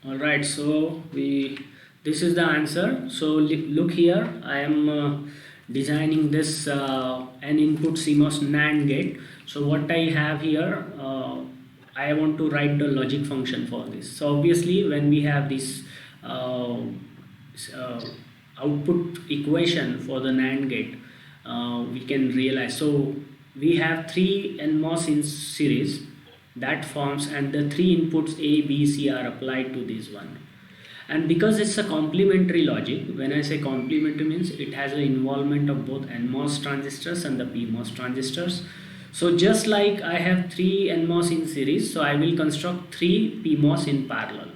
All right, so this is the answer. So look here, I am designing this an input CMOS NAND gate. So what I have here, I want to write the logic function for this. So obviously when we have this uh, uh, output equation for the NAND gate, we can realize. So we have three NMOS in series that forms, and the three inputs A, B, C are applied to this one. And because it's a complementary logic, when I say complementary means it has an involvement of both NMOS transistors and the PMOS transistors. So just like I have three NMOS in series, so I will construct three PMOS in parallel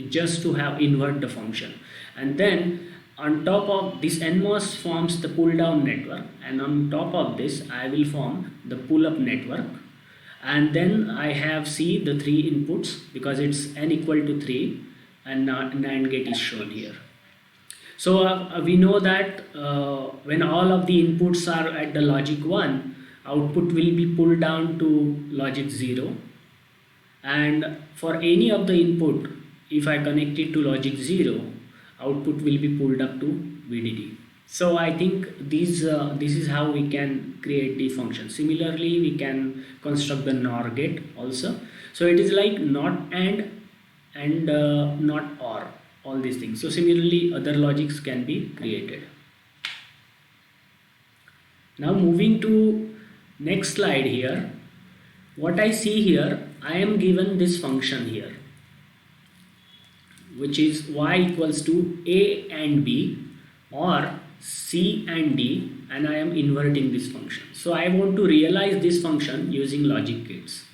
just to have invert the function. And then on top of this NMOS forms the pull down network, and on top of this I will form the pull up network. And then I have C, the three inputs, because it's n equal to 3, and NAND gate is shown here. So we know that when all of the inputs are at the logic 1, output will be pulled down to logic 0, and for any of the input, if I connect it to logic 0, output will be pulled up to VDD. So I think this is how we can create the function. Similarly, we can construct the NOR gate also. So it is like not and not or, all these things. So similarly, other logics can be created. Now moving to next slide here, what I see here, I am given this function here, which is y equals to a and b or c and d, and I am inverting this function. So I want to realize this function using logic gates.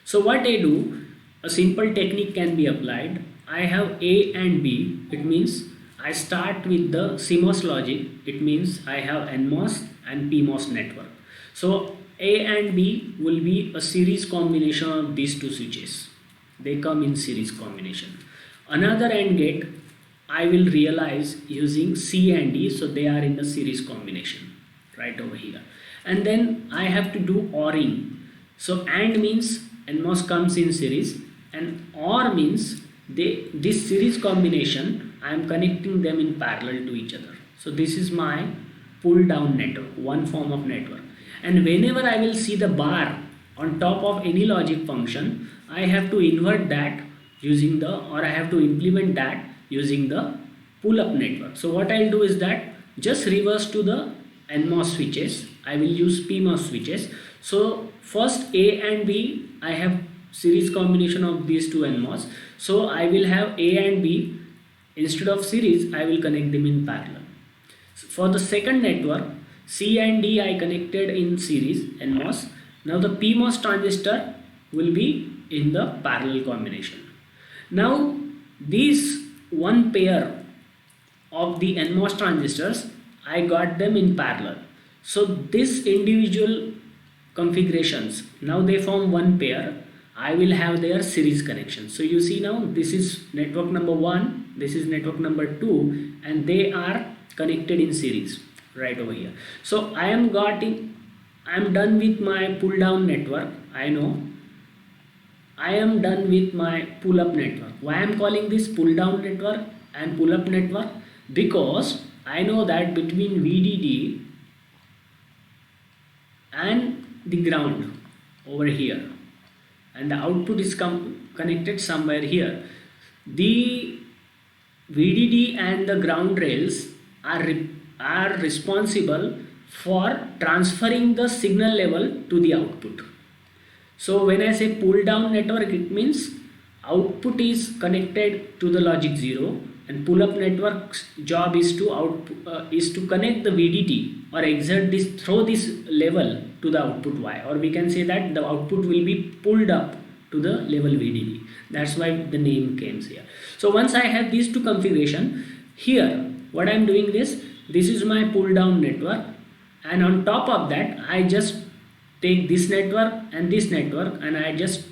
So what I do, a simple technique can be applied. I have a and b, it means I start with the CMOS logic, it means I have NMOS and PMOS network. So a and b will be a series combination of these two switches. They come in series combination. Another AND gate I will realize using C and D, so they are in the series combination right over here. And then I have to do ORing. So AND means NMOS comes in series, and OR means this series combination I am connecting them in parallel to each other. So this is my pull down network, one form of network. And whenever I will see the bar on top of any logic function, I have to invert that using I have to implement that using the pull up network. So what I'll do is that just reverse to the NMOS switches, I will use PMOS switches. So first A and B, I have series combination of these two NMOS. So I will have A and B, instead of series, I will connect them in parallel. So for the second network, C and D I connected in series NMOS. Now the PMOS transistor will be in the parallel combination. Now these one pair of the NMOS transistors, I got them in parallel. So this individual configurations, now they form one pair. I will have their series connection. So you see now this is network number 1, this is network number 2, and they are connected in series right over here. So I am done with my pull down network. I know I am done with my pull up network. Why I am calling this pull down network and pull up network? Because I know that between VDD and the ground over here, and the output is connected somewhere here, the VDD and the ground rails are responsible for transferring the signal level to the output. So when I say pull down network, it means output is connected to the logic 0, and pull up network's job is to connect the VDD or throw this level to the output Y, or we can say that the output will be pulled up to the level VDD. That's why the name came here. So once I have these two configuration, here what I am doing this is my pull down network, and on top of that I just take this network and this network, and I just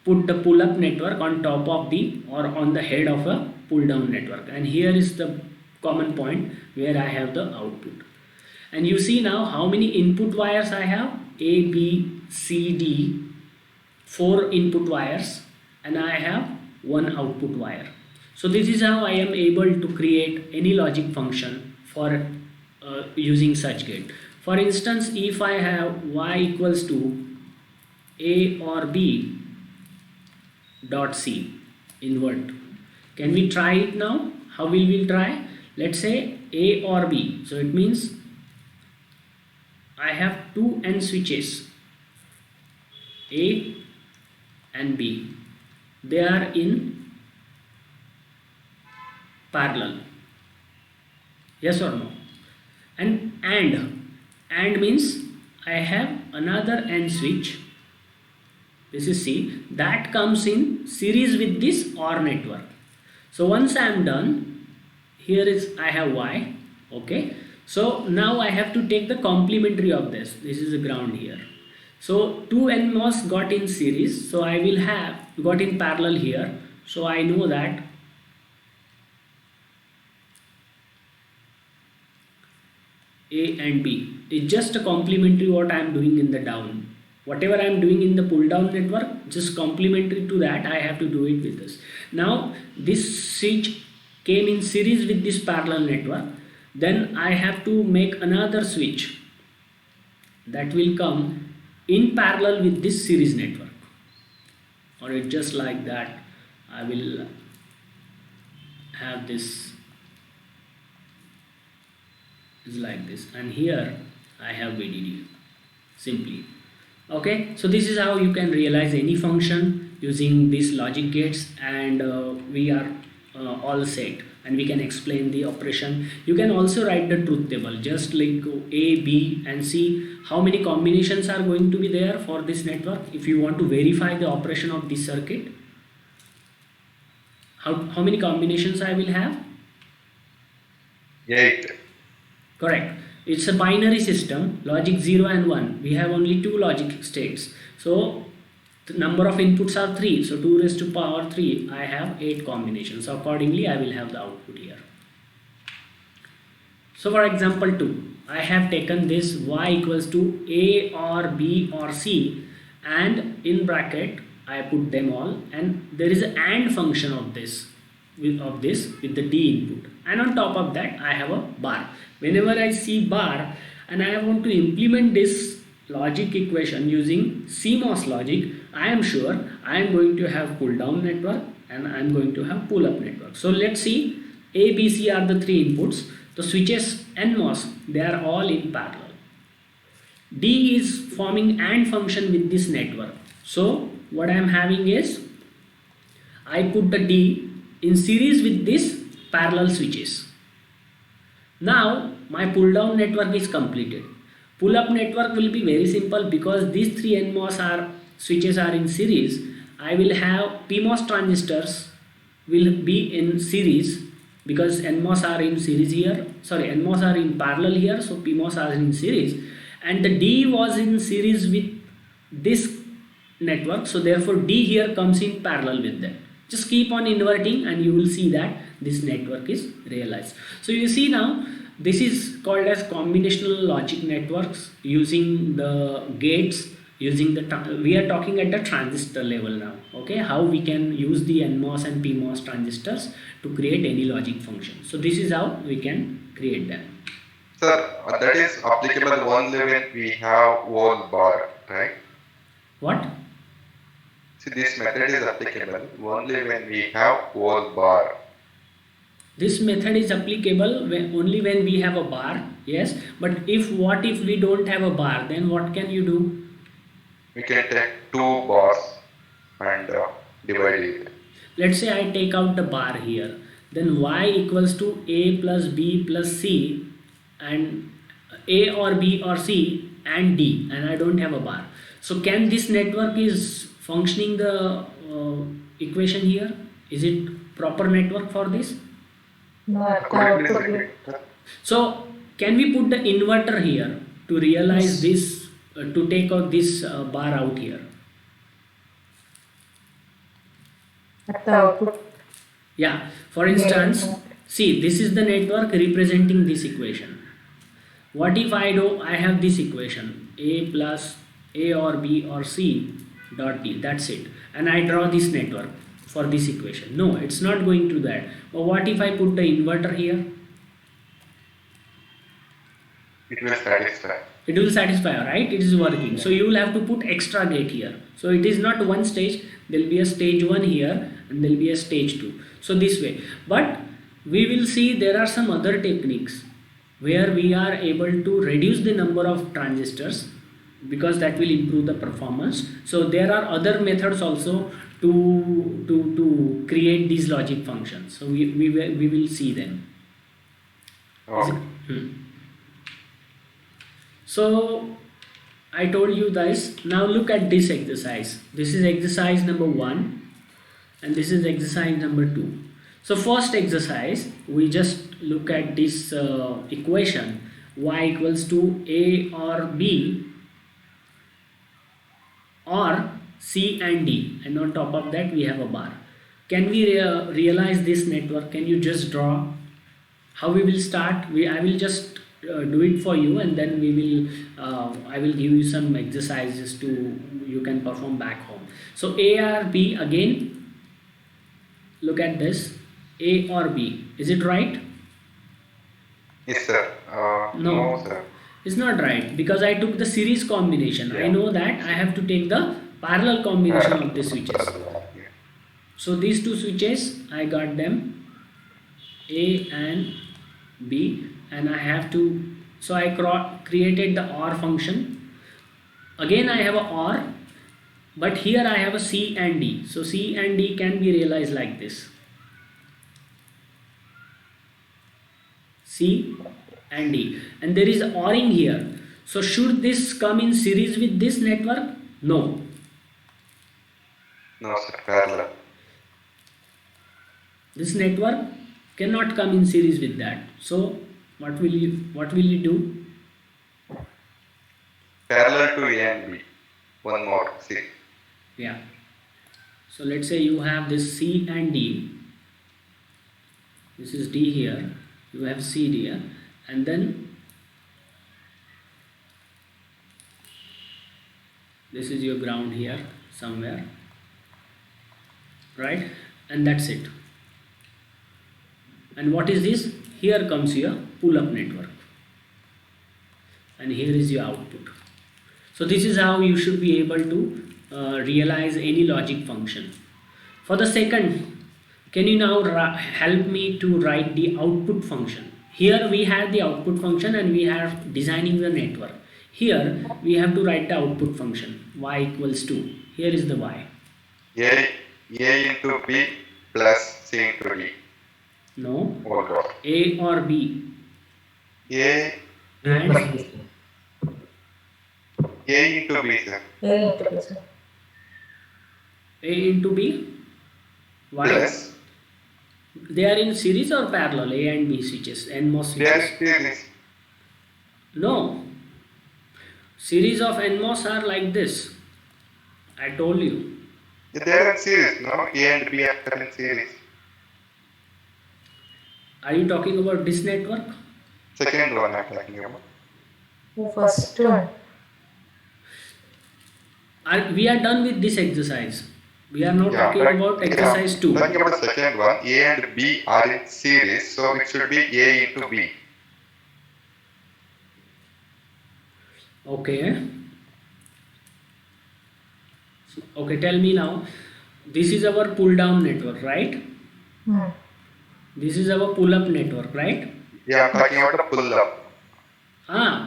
put the pull up network on top of on the head of a pull down network, and here is the common point where I have the output. And you see now how many input wires I have: A, B, C, D, 4 input wires, and I have one output wire. So this is how I am able to create any logic function for using such gate. For instance, if I have y equals to a or b dot c, invert. Can we try it now? How will we try? Let's say a or b. So it means I have two n switches, a and b. They are in parallel. Yes or no? And means I have another n switch. This is C, that comes in series with this OR network. So once I am done, here is I have Y, okay. So now I have to take the complementary of this. This is the ground here. So two NMOS got in series. So I will have got in parallel here. So I know that A and B is just a complementary what I am doing in the down. Whatever I am doing in the pull down network, just complementary to that, I have to do it with this. Now this switch came in series with this parallel network. Then I have to make another switch that will come in parallel with this series network. Or it just like that, I will have this is like this, and here I have VDD simply. Okay, so this is how you can realize any function using these logic gates, and we are all set, and we can explain the operation. You can also write the truth table, just like A, B and C, how many combinations are going to be there for this network if you want to verify the operation of this circuit. How many combinations I will have? 8. Correct. It's a binary system, logic 0 and 1. We have only two logic states. So the number of inputs are 3. So 2 raised to power 3, I have 8 combinations. So accordingly, I will have the output here. So for example 2, I have taken this y equals to A or B or C, and in bracket I put them all, and there is an AND function of this with the D input, and on top of that I have a bar. Whenever I see bar and I want to implement this logic equation using CMOS logic, I am sure I am going to have pull down network and I am going to have pull up network. So let's see, A, B, C are the three inputs. The switches NMOS, they are all in parallel. D is forming AND function with this network. So what I am having is, I put the D in series with this parallel switches. Now my pull down network is completed. Pull up network will be very simple, because these three NMOS switches are in series. I will have PMOS transistors will be in series, because NMOS are in series here, NMOS are in parallel here, so PMOS are in series, and the D was in series with this network, so therefore D here comes in parallel with them. Just keep on inverting and you will see that this network is realized. So you see now, this is called as combinational logic networks using the gates, using the we are talking at the transistor level now. Okay, how we can use the NMOS and PMOS transistors to create any logic function. So this is how we can create them. Sir, that is applicable only when we have whole bar, right? What? See, this method is applicable only when we have whole bar. This method is applicable only when we have a bar, yes. But what if we don't have a bar? Then what can you do? We can take 2 bars and divide it. Let's say I take out the bar here. Then y equals to A plus B plus C, and A or B or C and D, and I don't have a bar. So can this network is functioning the equation here? Is it proper network for this? No. So can we put the inverter here to realize this, to take out this bar out here? At the output. Yeah, for instance, see, this is the network representing this equation. What if I have this equation, A plus A or B or C dot D, that's it, and I draw this network for this equation. No, it's not going to that. But what if I put the inverter here? It will satisfy. It will satisfy, right? It is working. So you will have to put extra gate here. So it is not one stage. There will be a stage 1 here and there will be a stage 2. So this way. But we will see there are some other techniques where we are able to reduce the number of transistors, because that will improve the performance. So there are other methods also to create these logic functions. So we will see them. Okay. So I told you this. Now look at this exercise. This is exercise number 1 and this is exercise number 2. So first exercise, we just look at this equation, y equals to a or b or c and d, and on top of that we have a bar. Can we realize this network? Can you just draw how we will start? I will just do it for you, and then we will I will give you some exercises to you can perform back home. So a or b, again look at this, a or b, is it right? Yes, sir. No, sir. It's not right, because I took the series combination. Yeah. I know that I have to take the parallel combination of the switches. Yeah. So these two switches, I got them A and B, and I have to, so I created the OR function. Again I have a OR, but here I have a C and D. So C and D can be realized like this. C and D, and there is ORing here. So should this come in series with this network? No. No, sir. Parallel. This network cannot come in series with that. So what will you do? Parallel to A and B. One more. C. Yeah. So let's say you have this C and D. This is D here. You have C here, and then this is your ground here somewhere, right? And that's it. And what is this? Here comes your pull-up network, and here is your output. So this is how you should be able to realize any logic function. For the second, can you now help me to write the output function? Here we have the output function and we are designing the network. Here we have to write the output function, y equals to, here is the y. A into B plus C into D. No, Oh God. A or B. A And into B, sir. A into B, sir. A into B. Why? Plus. They are in series or parallel, A and B switches, NMOS They are switches? series. No. Series of NMOS are like this. I told you. They are in series, no? A and B are in series. Are you talking about this network? Second one I'm talking about. The first one. We are done with this exercise. We are not Yeah, talking right. about exercise 2. Talking about the second one, A and B are in series, so it should be A into B. Okay. Okay, tell me now. This is our pull down network, right? Hmm. This is our pull up network, right? Yeah, I'm talking about the pull up.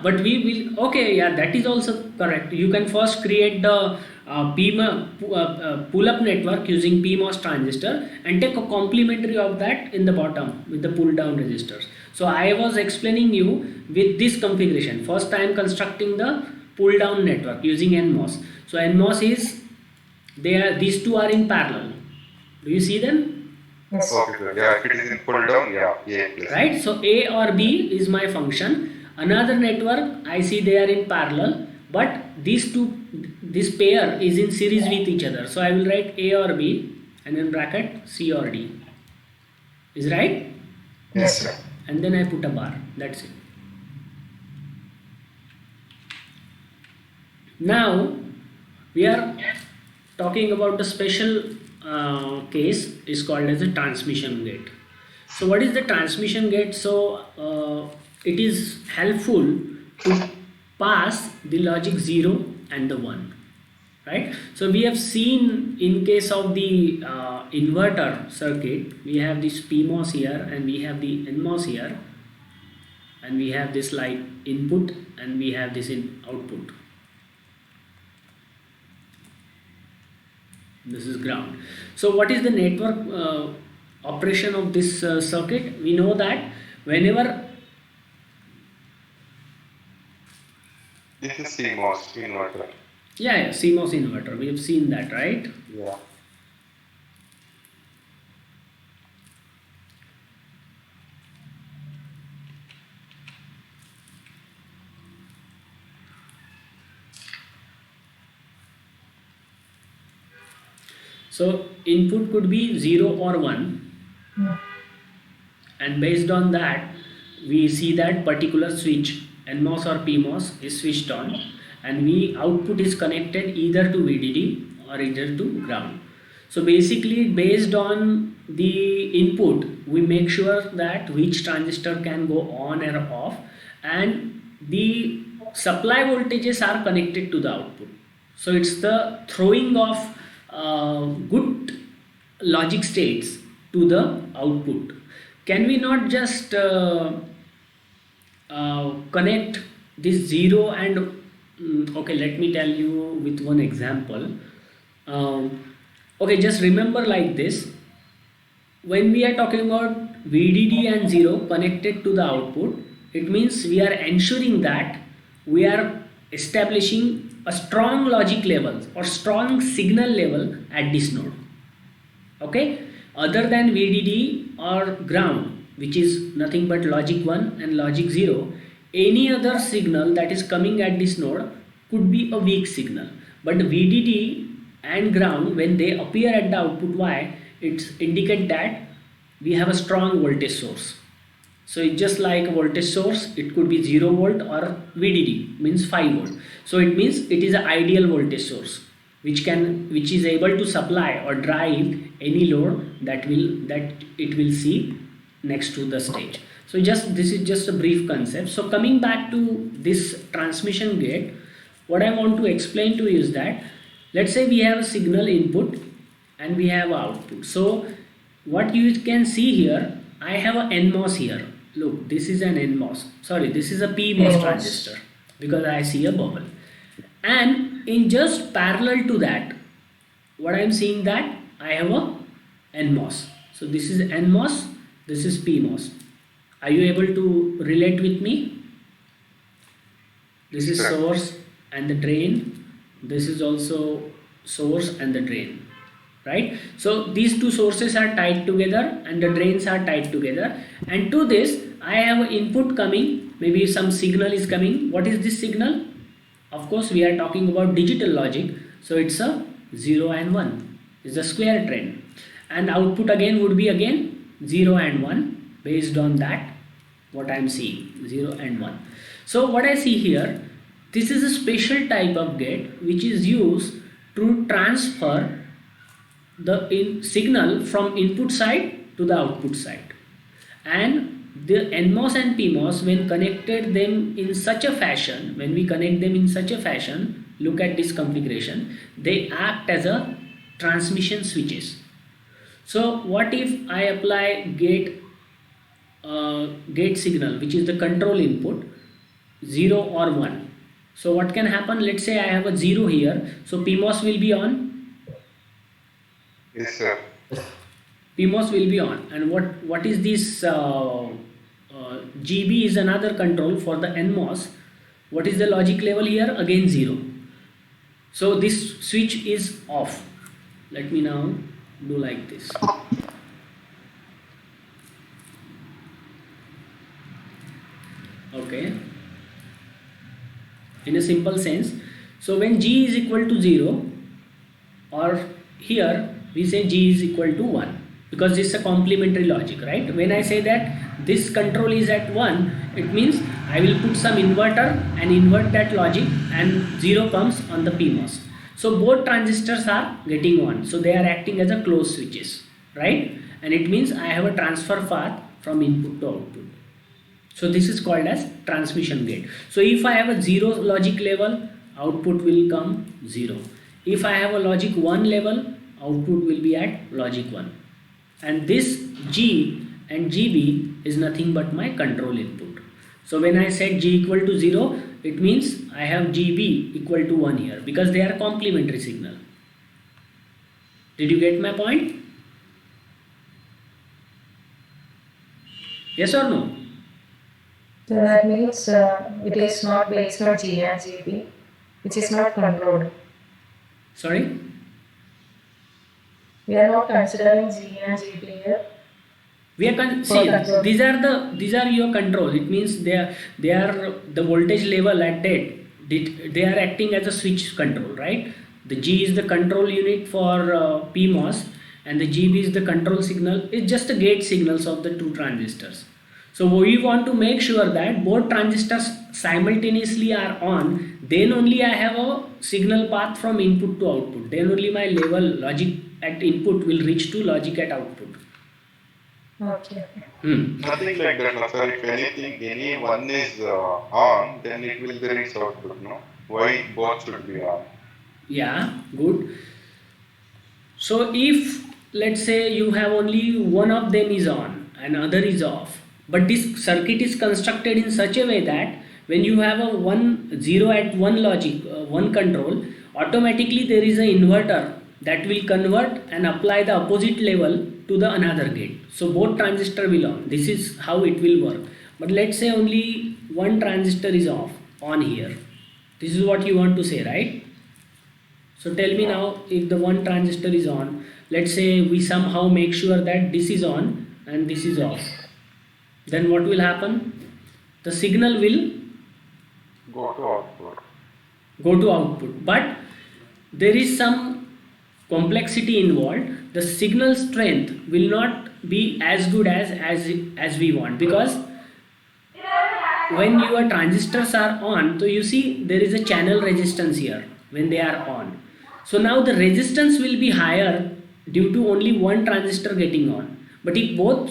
But we will, okay, yeah, that is also correct. You can first create the pull up network using PMOS transistor and take a complementary of that in the bottom with the pull down resistors. So I was explaining you with this configuration. First I am constructing the pull down network using NMOS. So NMOS is, these two are in parallel. Do you see them? Yes. Okay, sir. Yeah, if it is in pull down, yeah, A plus. Right, so A or B is my function. Another network, I see they are in parallel, but these two, this pair is in series with each other. So I will write A or B and in bracket C or D. Is right? Yes, sir. And then I put a bar. That's it. Now we are talking about the special case is called as a transmission gate. So what is the transmission gate? So it is helpful to pass the logic 0 and the 1, right? So we have seen in case of the inverter circuit, we have this PMOS here and we have the NMOS here, and we have this like input and we have this in output. This is ground. So what is the network operation of this circuit? We know that whenever This is CMOS inverter. yeah, CMOS inverter, we have seen that, right? Yeah. So input could be 0 or 1, Hmm. and based on that we see that particular switch NMOS or PMOS is switched on, and we output is connected either to VDD or either to ground. So basically based on the input we make sure that which transistor can go on or off, and the supply voltages are connected to the output. So it's the throwing of good logic states to the output. Can we not just connect this 0 and okay, let me tell you with one example. Okay, just remember like this: when we are talking about VDD and 0 connected to the output, it means we are ensuring that we are establishing a strong logic level or strong signal level at this node. Okay, other than VDD or ground, which is nothing but logic 1 and logic 0, any other signal that is coming at this node could be a weak signal. But VDD and ground, when they appear at the output Y, it indicates that we have a strong voltage source. So it's just like a voltage source, it could be 0 volt or VDD means 5 volt. So it means it is an ideal voltage source which is able to supply or drive any load that it will see next to the stage. So this is just a brief concept. So coming back to this transmission gate, what I want to explain to you is that let's say we have a signal input and we have output. So what you can see here, I have a NMOS here. Look, this is an NMOS. Sorry, this is a PMOS transistor because I see a bubble. And in just parallel to that, what I am seeing that I have a NMOS. So this is NMOS, this is PMOS. Are you able to relate with me? This is source and the drain. This is also source and the drain, right? So these two sources are tied together and the drains are tied together, and to this I have an input coming, maybe some signal is coming. What is this signal? Of course we are talking about digital logic, so it's a 0 and 1, it's a square trend, and output again would be again 0 and 1 based on that what I am seeing, 0 and 1. So what I see here, this is a special type of gate which is used to transfer the signal from input side to the output side, and the NMOS and PMOS, when connected them in such a fashion, when we connect them in such a fashion, look at this configuration, they act as a transmission switches. So what if I apply gate signal, which is the control input, 0 or 1? So what can happen? Let's say I have a 0 here, so PMOS will be on. Yes, sir. PMOS will be on, and what is this GB is another control for the NMOS. What is the logic level here? Again 0. So this switch is off. Let me now do like this. Okay, in a simple sense. So when G is equal to 0, or here we say G is equal to 1, because this is a complementary logic, right? When I say that this control is at 1, it means I will put some inverter and invert that logic, and 0 comes on the PMOS. So both transistors are getting on. So they are acting as a closed switches, right? And it means I have a transfer path from input to output. So this is called as transmission gate. So if I have a 0 logic level, output will come 0. If I have a logic 1 level, output will be at logic 1. And this G and GB is nothing but my control input. So when I said G equal to 0, it means I have GB equal to 1 here, because they are complementary signal. Did you get my point? Yes or no? So that means it is not based on G and GB, which is not controlled. Sorry? We are not considering G and GB here. We are control. these are your control. It means they are the voltage level at that. They are acting as a switch control, right? The G is the control unit for PMOS, and the GB is the control signal. It's just the gate signals of the two transistors. So we want to make sure that both transistors simultaneously are on. Then only I have a signal path from input to output. Then only my level logic at input will reach to logic at output. Okay. Nothing like that, no, sir. If anything, any one is on, then it will be its output, no? Why both should be on? Yeah, good. So if let's say you have only one of them is on and other is off, but this circuit is constructed in such a way that when you have a 0 at one logic, one control, automatically there is an inverter that will convert and apply the opposite level to the another gate. So both transistor will on. This is how it will work. But let's say only one transistor is off on here. This is what you want to say, right? So tell me now, if the one transistor is on, let's say we somehow make sure that this is on and this is off. Then what will happen? The signal will Go to output. go to output. But there is some complexity involved. The signal strength will not be as good as we want, because when your transistors are on, so you see there is a channel resistance here when they are on. So now the resistance will be higher due to only one transistor getting on. But if both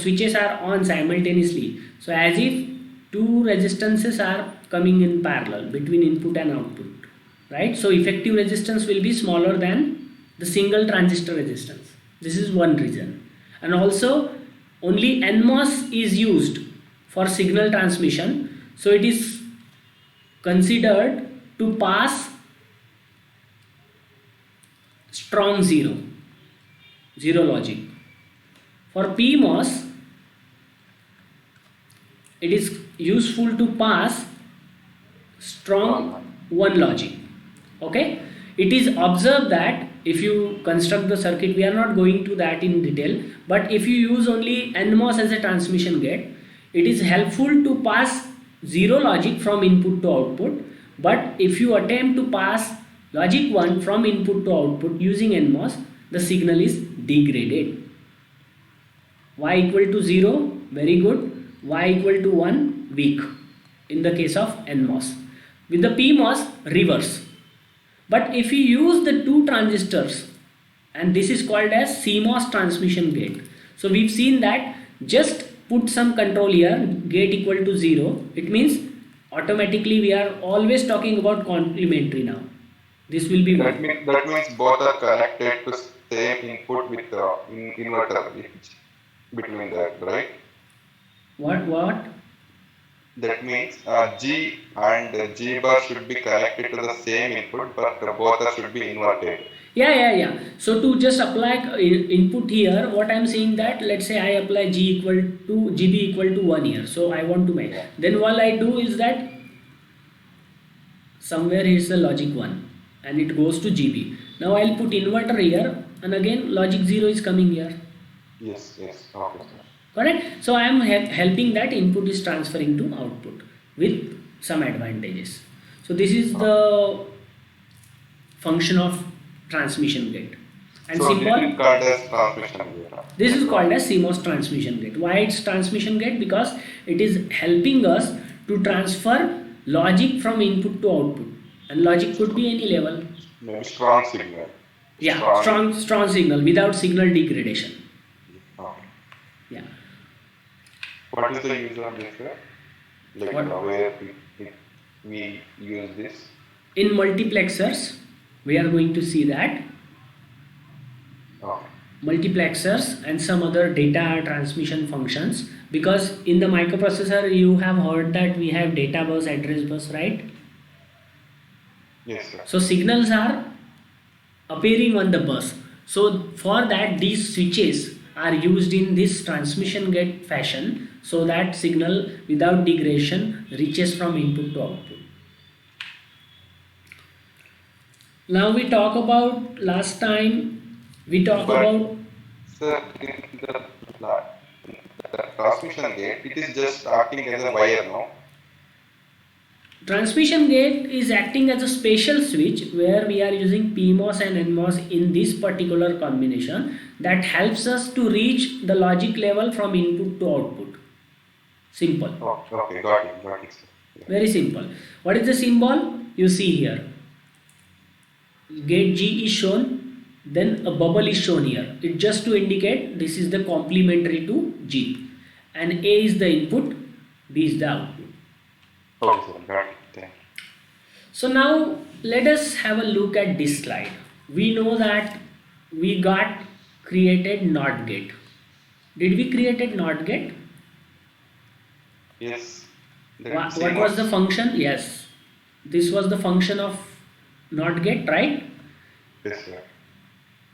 switches are on simultaneously, so as if two resistances are coming in parallel between input and output, right? So effective resistance will be smaller than the single transistor resistance. This is one reason. And also only NMOS is used for signal transmission, so it is considered to pass strong zero logic. For PMOS, it is useful to pass strong 1 logic. Okay, it is observed that if you construct the circuit, we are not going to that in detail, but if you use only NMOS as a transmission gate, it is helpful to pass 0 logic from input to output. But if you attempt to pass logic 1 from input to output using NMOS, the signal is degraded. Y equal to 0, very good. Y equal to 1, weak in the case of NMOS. With the PMOS, reverse. But if you use the two transistors, and this is called as CMOS transmission gate. So we've seen that just put some control here, gate equal to 0. It means automatically we are always talking about complementary now. This will be That means both are connected to same input with the inverter between that, right? what? That means G and G bar should be connected to the same input, but both are should be inverted. Yeah. So to just apply input here, what I am saying that let's say I apply GB equal to 1 here. So I want to make. Then what I do is that somewhere here is the logic 1 and it goes to GB. Now I'll put inverter here, and again logic 0 is coming here. Yes, okay, sir. Correct? So I am helping that input is transferring to output with some advantages. So this is the function of transmission gate. And So symbol, this is called as transmission gate. this is called as CMOS transmission gate. Why it's transmission gate? Because it is helping us to transfer logic from input to output, and logic could be any level. maybe strong signal. Yeah, strong signal without signal degradation. Okay. Yeah. What is the use of this, sir? Like What? where we use this? In multiplexers, we are going to see that. Okay. Multiplexers and some other data transmission functions, because in the microprocessor you have heard that we have data bus, address bus, right? Yes, sir. So signals are appearing on the bus. So for that, these switches are used in this transmission gate fashion, so that signal without degradation reaches from input to output. Now we talk about, last time we talk But, about, sir, in the transmission gate, it is just acting as a wire, no? transmission gate is acting as a special switch where we are using PMOS and NMOS in this particular combination that helps us to reach the logic level from input to output. Simple. Oh, okay, got it, sir. Yeah. Very simple. What is the symbol? You see here. Gate G is shown, then a bubble is shown here. It just to indicate this is the complementary to G. And A is the input, B is the output. Okay, sir, got it. Thank you. So now let us have a look at this slide. We know that we got created NOT gate. Did we created NOT gate? Yes. What was the function? Yes. This was the function of NOT gate, right? Yes, sir.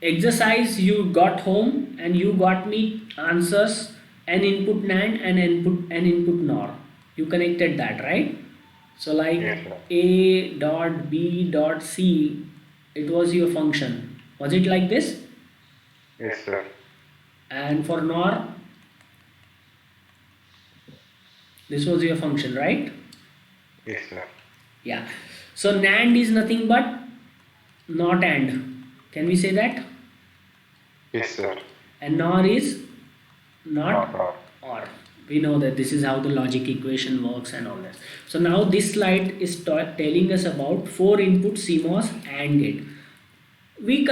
Exercise, you got home and you got me answers, an input NAND and an input NOR. You connected that, right? So like Yes, sir. A dot B dot C, it was your function. Was it like this? Yes, sir. And for NOR, this was your function, right? Yes, sir. Yeah. So NAND is nothing but not AND. Can we say that? Yes, sir. And NOR is not Not OR. We know that this is how the logic equation works and all that. So now this slide is telling us about 4 input CMOS AND gate. We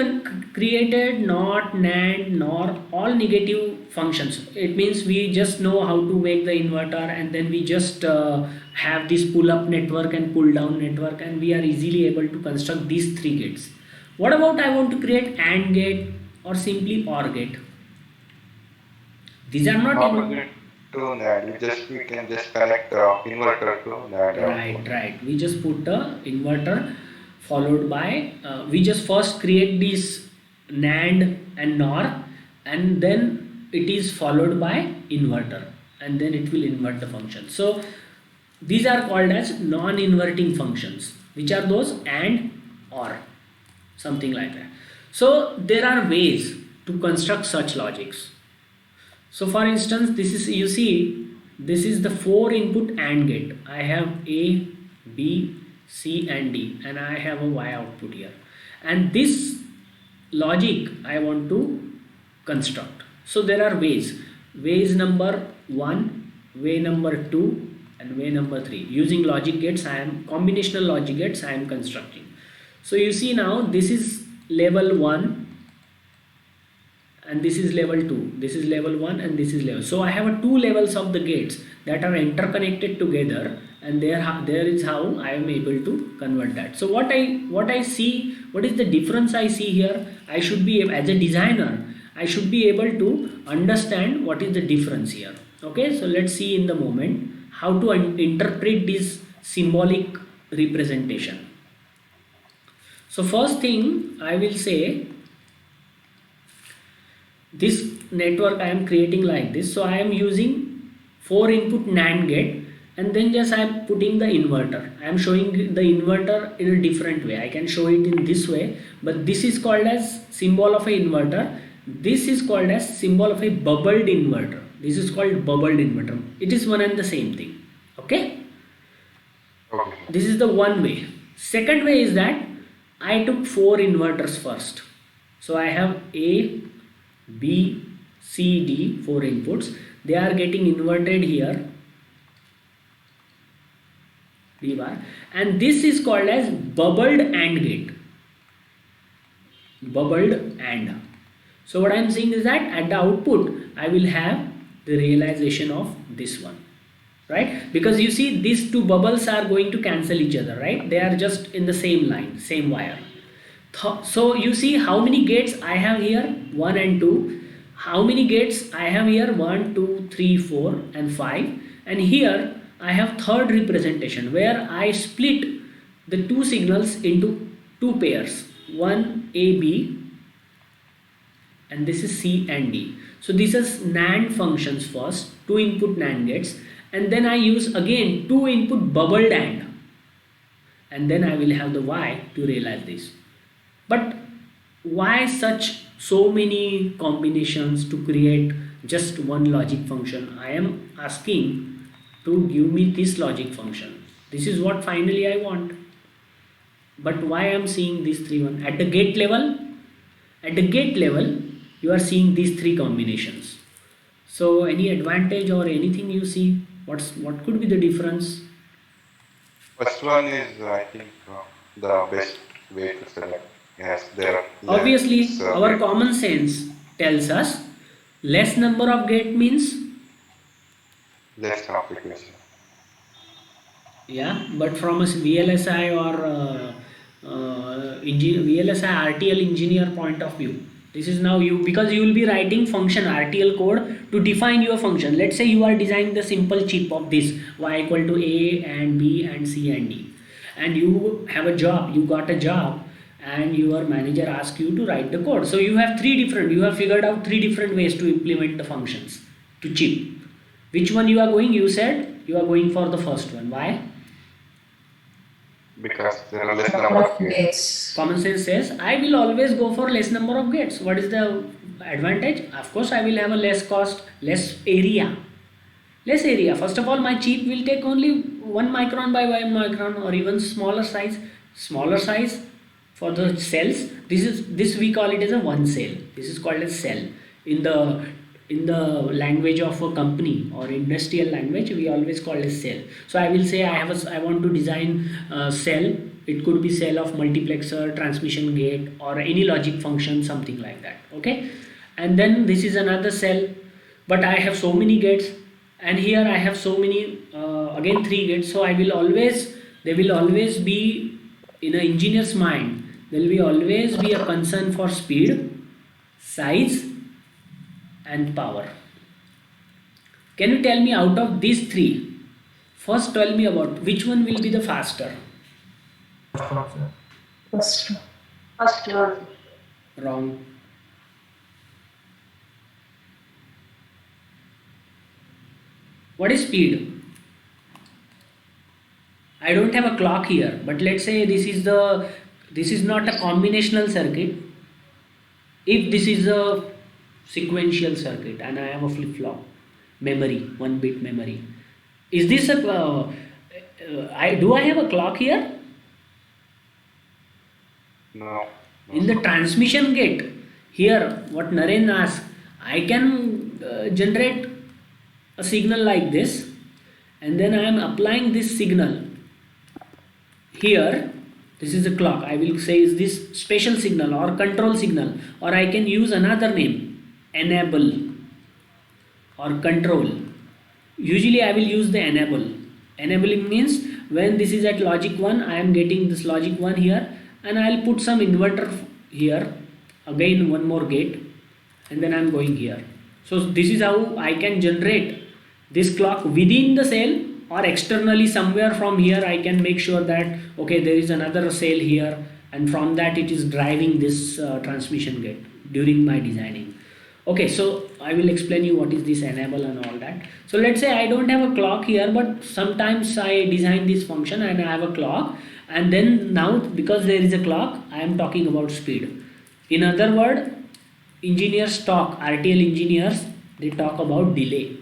created NOT, NAND, NOR, all negative functions. It means we just know how to make the inverter, and then we just have this pull up network and pull down network, and we are easily able to construct these 3 gates. What about I want to create AND gate or simply OR gate? These are not Opposite to NAND. We can just connect inverter to NAND. Right. We just put the inverter followed by, we just first create this NAND and NOR, and then it is followed by inverter, and then it will invert the function. So these are called as non-inverting functions. Which are those? AND, OR, something like that. So there are ways to construct such logics. So for instance, this is, you see, this is the 4 input AND gate. I have A, B, C and D, and I have a Y output here, and this logic I want to construct. So there are ways number 1, way number 2 and way number 3. Using logic gates, I am combinational logic gates I am constructing. So you see now, this is level 1 and this is level 2, this is level 1 and this is level. So I have 2 levels of the gates that are interconnected together, and there is how I am able to convert that. So what I see, what is the difference I see here? I should be, as a designer, I should be able to understand what is the difference here. Okay, so let's see in the moment how to interpret this symbolic representation. So first thing I will say, this network I am creating like this. So I am using 4 input NAND gate, and then just I am putting the inverter. I am showing the inverter in a different way. I can show it in this way, but this is called as symbol of a inverter. This is called as symbol of a bubbled inverter. This is called bubbled inverter. It is one and the same thing. Okay? Okay. This is the one way. Second way is that I took 4 inverters first. So I have A, B, C, D, 4 inputs. They are getting inverted here, D bar, and this is called as bubbled AND gate. bubbled and. So what I am saying is that at the output I will have the realization of this one, right? Because you see these two bubbles are going to cancel each other, right? They are just in the same line, same wire. So you see how many gates I have here, 1 and 2. How many gates I have here, 1 2 3 4 and 5. And here I have third representation where I split the two signals into two pairs, one AB and this is C and D. So this is NAND functions first, two input NAND gates, and then I use again two input bubbled and then I will have the Y to realize this. But why such so many combinations to create just one logic function? I am asking to give me this logic function. This is what finally I want. But why I am seeing these three one at the gate level? At the gate level, you are seeing these three combinations. So any advantage or anything you see? What could be the difference? First one is, I think, the best way to select. Yes, there are Obviously, our gates. common sense tells us less number of gate means, Less complication. yeah, but from a VLSI or VLSI RTL engineer point of view, this is now you, because you will be writing function RTL code to define your function. Let's say you are designing the simple chip of this Y equal to A and B and C and D, and you have a job, you got a job, and your manager asks you to write the code. So you have you have figured out three different ways to implement the functions to chip. Which one you are going? You said you are going for the first one. Why? Because there are less number of gates. Gates. Common sense says I will always go for less number of gates. What is the advantage? Of course, I will have a less cost, less area. Less area. First of all, my chip will take only 1 micron by 1 micron or even smaller size. Smaller size for the cells. This we call it as a one cell. This is called as cell. In the language of a company or industrial language, we always call it cell. So I will say I want to design a cell. It could be cell of multiplexer, transmission gate, or any logic function, something like that. Okay, and then this is another cell, but I have so many gates, and here I have so many again 3 gates. So there will always be in an engineer's mind. There will always be a concern for speed, size, and power. Can you tell me out of these 3, first tell me about which one will be the faster? First one. First one. Wrong. What is speed? I don't have a clock here, but let's say this is not a combinational circuit. If this is a sequential circuit and I have a flip-flop memory, 1 bit memory, is this a do I have a clock here? No. In the transmission gate, here what Naren asked, I can generate a signal like this, and then I am applying this signal here. This is a clock. I will say is this special signal or control signal, or I can use another name, enable or control. Usually I will use the enable. Enabling means when this is at logic 1, I am getting this logic 1 here, and I will put some inverter here, again one more gate, and then I am going here. So this is how I can generate this clock within the cell, or externally somewhere from here I can make sure that okay, there is another cell here, and from that it is driving this transmission gate during my designing. Okay, so I will explain you what is this enable and all that. So let's say I don't have a clock here, but sometimes I design this function and I have a clock, and then now because there is a clock, I am talking about speed. In other words, engineers talk, RTL engineers, they talk about delay.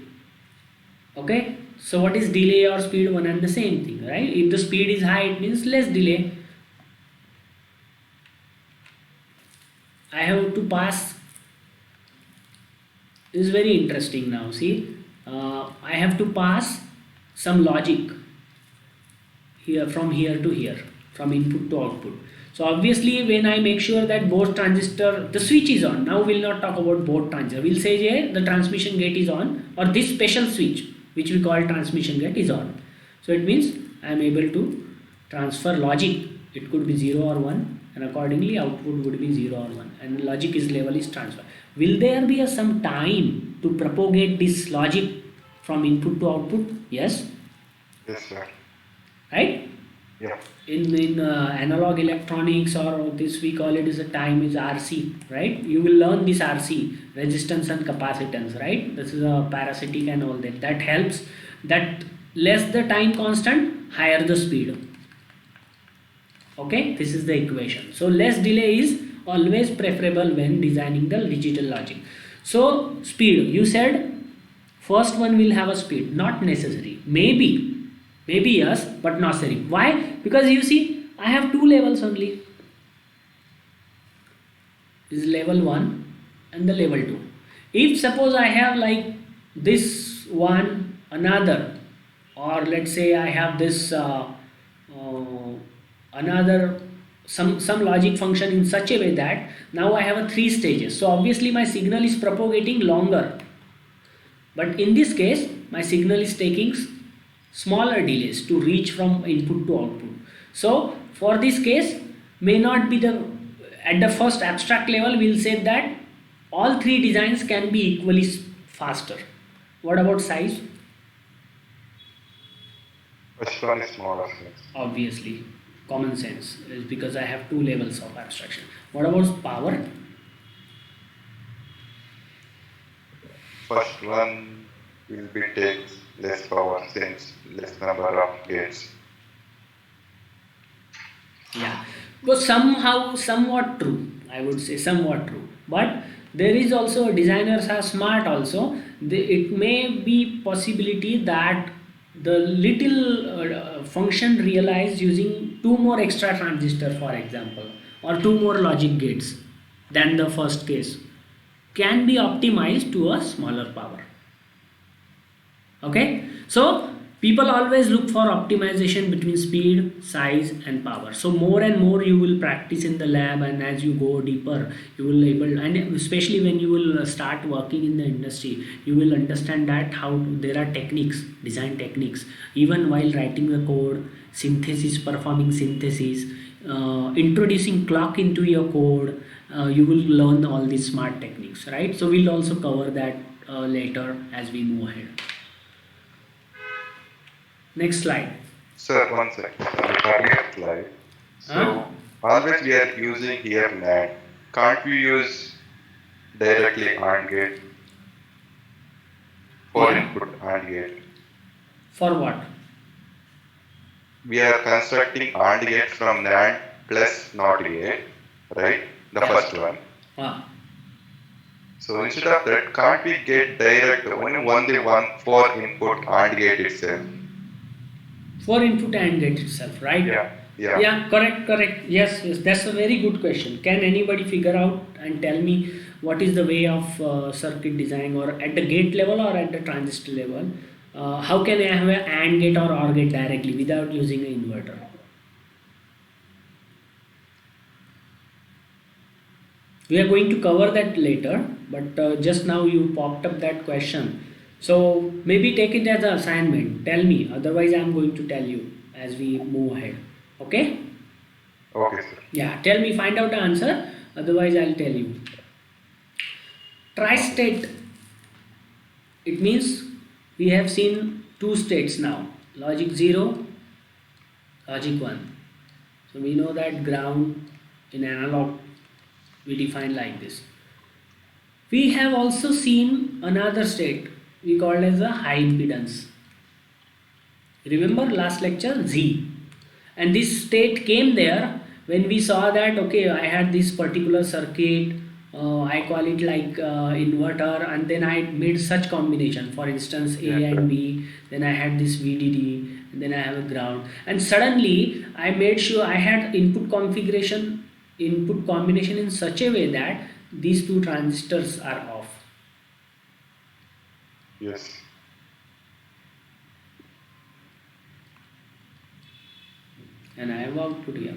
Okay, so what is delay or speed? One and the same thing, right? If the speed is high, it means less delay. I have to pass. This is very interesting now. See, I have to pass some logic here, from here to here, from input to output. So obviously when I make sure that both transistor, the switch is on, now we'll not talk about both transistor, we'll say yeah, the transmission gate is on, or this special switch which we call transmission gate is on. So it means I am able to transfer logic, it could be 0 or 1, and accordingly output would be 0 or 1, and logic is level is transfer. Will there be some time to propagate this logic from input to output? Yes. Yes, sir. Right? Yeah. In analog electronics, or this we call it as a time is RC, right? You will learn this RC, resistance and capacitance, right? This is a parasitic and all that. That helps, that less the time constant, higher the speed. Okay, this is the equation. So less delay is always preferable when designing the digital logic. So speed, you said first one will have a speed, not necessary. Maybe yes, but not necessary. Why? Because you see, I have two levels only. This is level 1 and the level 2. If suppose I have like this one, another, or let's say I have this another some logic function in such a way that now I have a 3 stages. So obviously my signal is propagating longer. But in this case, my signal is taking smaller delays to reach from input to output. So for this case, may not be the, at the first abstract level, we'll say that all 3 designs can be equally faster. What about size? First one is smaller. Obviously, common sense is because I have 2 levels of abstraction. What about power? First one will be takes less power since less number of gates. Yeah, but somehow, somewhat true. I would say somewhat true. But there is also, designers are smart also. It may be possibility that the little function realized using 2 more extra transistor, for example, or 2 more logic gates than the first case, can be optimized to a smaller power. Okay, so people always look for optimization between speed, size and power. So more and more you will practice in the lab, and as you go deeper you will able, and especially when you will start working in the industry, you will understand that how there are techniques, design techniques, even while writing the code, synthesis, performing synthesis, introducing clock into your code, you will learn all these smart techniques, right? So we'll also cover that later as we move ahead. Next slide. Sir, one second. Next slide. So always we are using here NAND. Can't we use directly AND gate? For input AND gate. For what? We are constructing AND gate from NAND plus NOT gate, right? The first one. So instead of that, can't we get direct only one for input AND gate itself? For input AND gate itself, right? Yeah, correct. Yes, that's a very good question. Can anybody figure out and tell me what is the way of circuit design, or at the gate level or at the transistor level? How can I have an AND gate or OR gate directly without using an inverter? We are going to cover that later, but just now you popped up that question. So maybe take it as an assignment. Tell me, otherwise I am going to tell you as we move ahead. Okay? Okay, sir. Yeah, tell me, find out the answer, otherwise I'll tell you. Tri-state, it means we have seen 2 states now, logic 0, logic 1. So we know that ground in analog we define like this. We have also seen another state we called as a high impedance. Remember last lecture, Z. And this state came there when we saw that, okay, I had this particular circuit, I call it like inverter, and then I made such combination, for instance A and B, then I had this VDD, and then I have a ground, and suddenly I made sure I had input combination in such a way that these 2 transistors are off. Yes. And I have output here.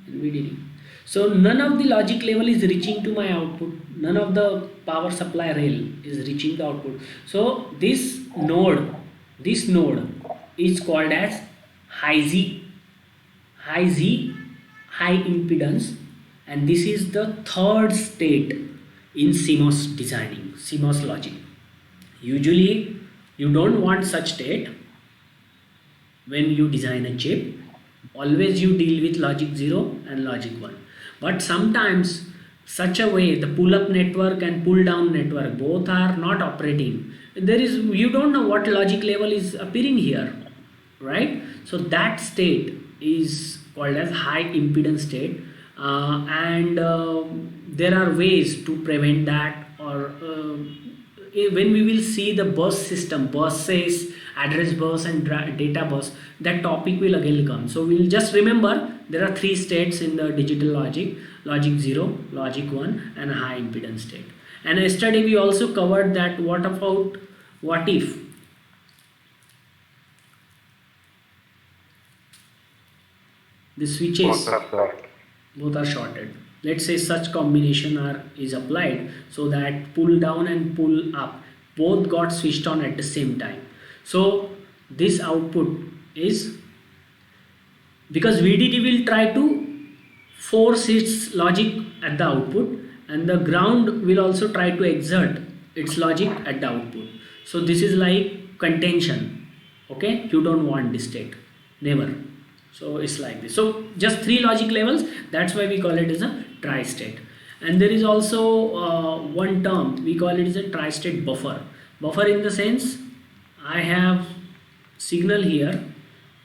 VDD. So none of the logic level is reaching to my output. None of the power supply rail is reaching the output. So this node is called as high Z, high Z, high impedance, and this is the third state in CMOS designing, CMOS logic. Usually, you don't want such state when you design a chip. Always you deal with logic 0 and logic 1. But sometimes such a way the pull up network and pull down network both are not operating. You don't know what logic level is appearing here, right? So that state is called as high impedance state, and there are ways to prevent that, or when we will see the bus system, buses, address bus and data bus, that topic will again come. So we'll just remember there are three states in the digital logic: logic 0, logic 1 and a high impedance state. And yesterday we also covered that what if the switches both are shorted. Let's say such combination is applied so that pull down and pull up both got switched on at the same time. So this output is, because VDD will try to force its logic at the output, and the ground will also try to exert its logic at the output. So this is like contention. Okay, you don't want this state, never. So it's like this. So just three logic levels, that's why we call it as a tri-state. And there is also one term, we call it as a tri-state buffer. Buffer in the sense, I have signal here.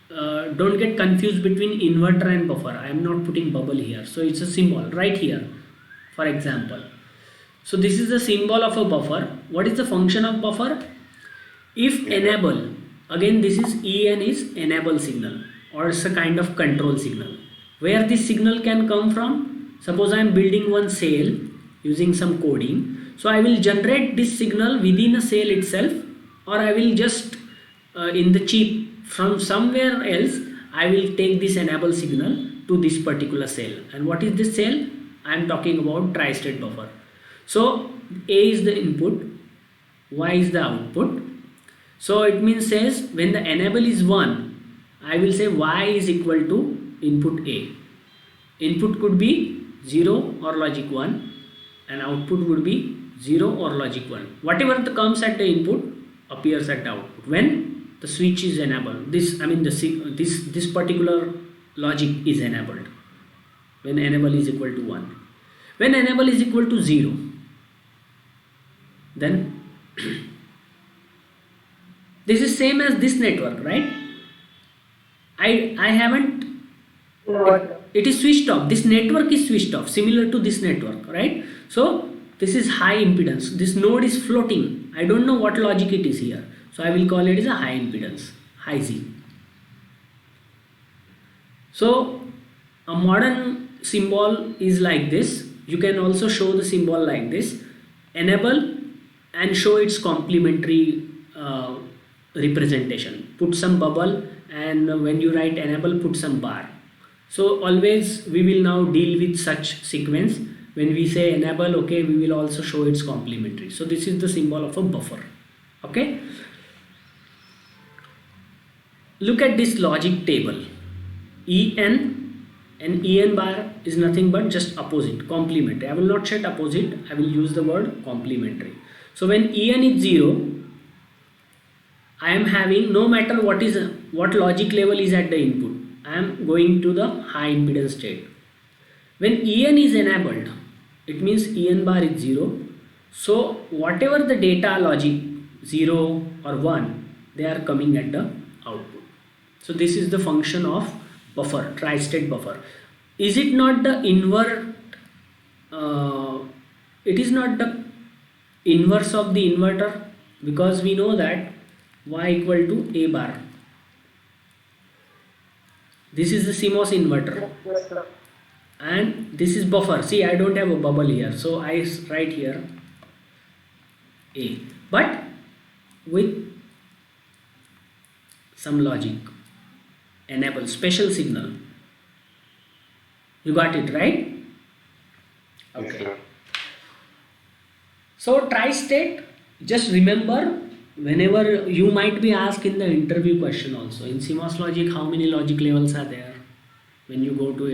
Don't get confused between inverter and buffer. I am not putting bubble here. So it's a symbol right here, for example. So this is the symbol of a buffer. What is the function of buffer? If enable, again this is EN is enable signal, or it's a kind of control signal. Where this signal can come from? Suppose I am building one cell using some coding. So I will generate this signal within a cell itself, or I will just in the chip from somewhere else, I will take this enable signal to this particular cell. And what is this cell? I am talking about tri-state buffer. So A is the input, Y is the output. So it means says when the enable is 1, I will say Y is equal to input A. Input could be 0 or logic 1, and output would be 0 or logic 1. Whatever comes at the input appears at the output when the switch is enabled. This particular logic is enabled when enable is equal to 1. When enable is equal to 0, then this is same as this network, right? I haven't, it is switched off. This network is switched off, similar to this network, right? So this is high impedance. This node is floating. I don't know what logic it is here. So I will call it as a high impedance, high Z. So a modern symbol is like this. You can also show the symbol like this. Enable and show its complementary representation. Put some bubble, and when you write enable, put some bar. So always we will now deal with such sequence. When we say enable, okay, we will also show its complementary. So this is the symbol of a buffer. Okay. Look at this logic table. En and En bar is nothing but just opposite, complementary. I will not set opposite, I will use the word complementary. So when En is 0, I am having, no matter what logic level is at the input, I am going to the high impedance state. When En is enabled, it means En bar is 0. So whatever the data logic 0 or 1, they are coming at the output. So this is the function of buffer, tri-state buffer. Is it not the it is not the inverse of the inverter, because we know that Y equal to A bar. This is the CMOS inverter. Yes, sir. And this is buffer. See, I don't have a bubble here, so I write here A, but with some logic, enable special signal. You got it, right? Yes, Okay. sir. So tri-state, just remember, whenever you might be asked in the interview question also, in CMOS logic, how many logic levels are there? When you go to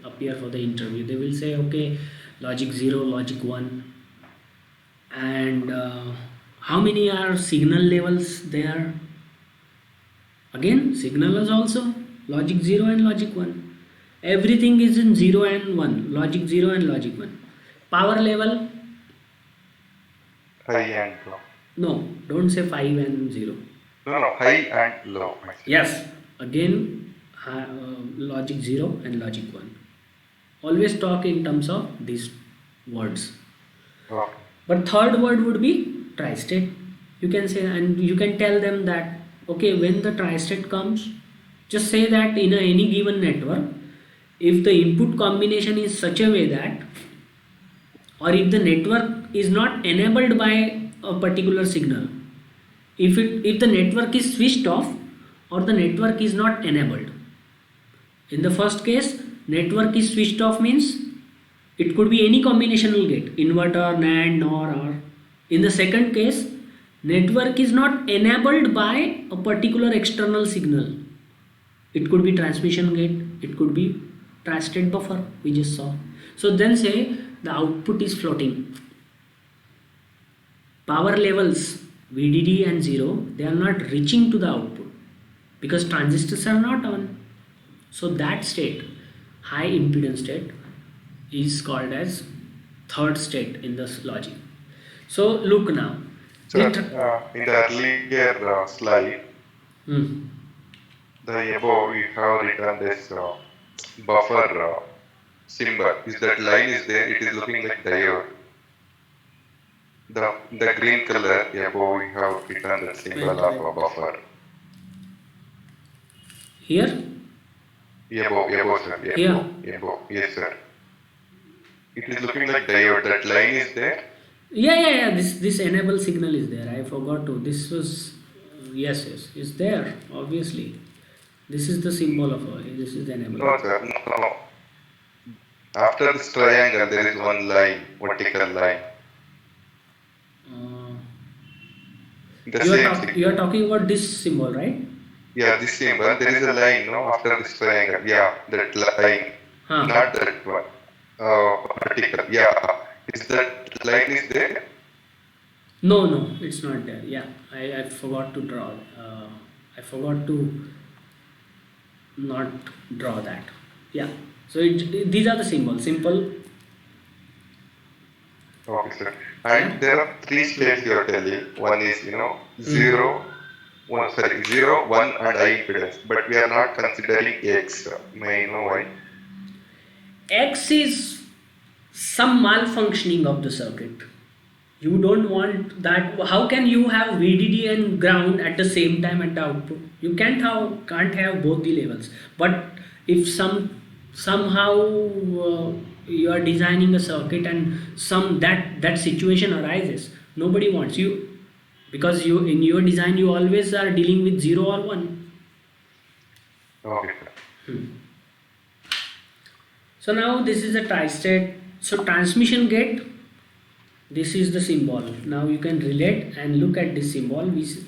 appear for the interview, they will say, okay, logic 0, logic 1, and how many are signal levels there? Again, signal is also logic 0 and logic 1. Everything is in 0 and 1, logic 0 and logic 1. Power level, High and low. no, don't say 5 and 0. No, no, high and low, actually. Yes, again, logic 0 and logic 1. Always talk in terms of these words. Okay. But third word would be tri-state. You can say, and you can tell them that, okay, when the tri-state comes, just say that in any given network, if the input combination is such a way that, or if the network is not enabled by a particular signal, if the network is switched off or the network is not enabled. In the first case, network is switched off means it could be any combinational gate, inverter, NAND, NOR, or. In the second case, network is not enabled by a particular external signal. It could be transmission gate, it could be tri-state buffer, we just saw. So then say the output is floating. Power levels VDD and 0, they are not reaching to the output because transistors are not on. So that state, high impedance state, is called as third state in this logic. So look now. So, in the earlier slide, Hmm. the above you have written this buffer symbol. Is that line is there? It is looking like diode. The green color above you have written the symbol of a buffer. Here? Above, sir. Above. Yes, sir. It is looking like diode. That line is there. Yeah. This enable signal is there. I forgot to. This was yes, it's there. Obviously, this is the symbol of this is the enable. No, sir. No. After this triangle, there is one line, vertical line. Uh, The same thing. you are talking about this symbol, right? Yeah, this symbol. There is a line, no, after this triangle. Yeah, that line. Huh. Not that one. Vertical. Yeah. Is that line is there? No, it's not there. Yeah, I forgot to draw. I forgot to not draw that. Yeah. So these are the symbols. Simple. Okay, sir. And there are three states you are telling. One is, zero, 1, and I impedance. But we are not considering X. May I know why? X is some malfunctioning of the circuit. You don't want that. How can you have VDD and ground at the same time at the output? You can't have both the levels. But if somehow you are designing a circuit and that situation arises, nobody wants you, because you in your design you always are dealing with 0 or 1. Okay, sir. So now this is a tri-state. So transmission gate, this is the symbol. Now you can relate and look at this symbol.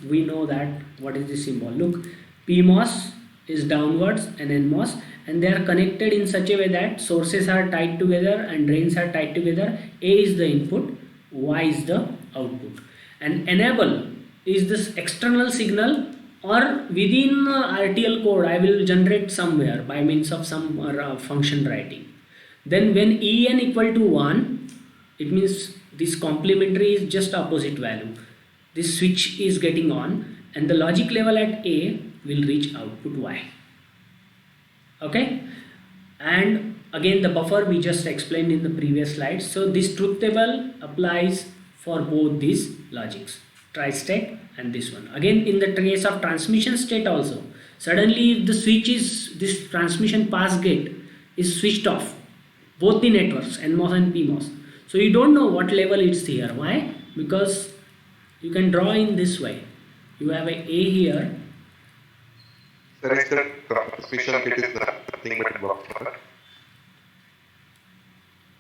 We know that what is this symbol. Look, PMOS is downwards and NMOS, and they are connected in such a way that sources are tied together and drains are tied together. A is the input, Y is the output, and enable is this external signal, or within RTL code I will generate somewhere by means of some function writing. Then when En equal to 1, it means this complementary is just opposite value. This switch is getting on and the logic level at A will reach output Y. Okay, and again the buffer we just explained in the previous slide. So this truth table applies for both these logics, tri-state and this one. Again, in the case of transmission state also, suddenly if the switch is, this transmission pass gate is switched off, both the networks NMOS and PMOS. So you don't know what level it's here. Why? Because you can draw in this way. You have a here. Sir, is that transmission gate is nothing but buffer?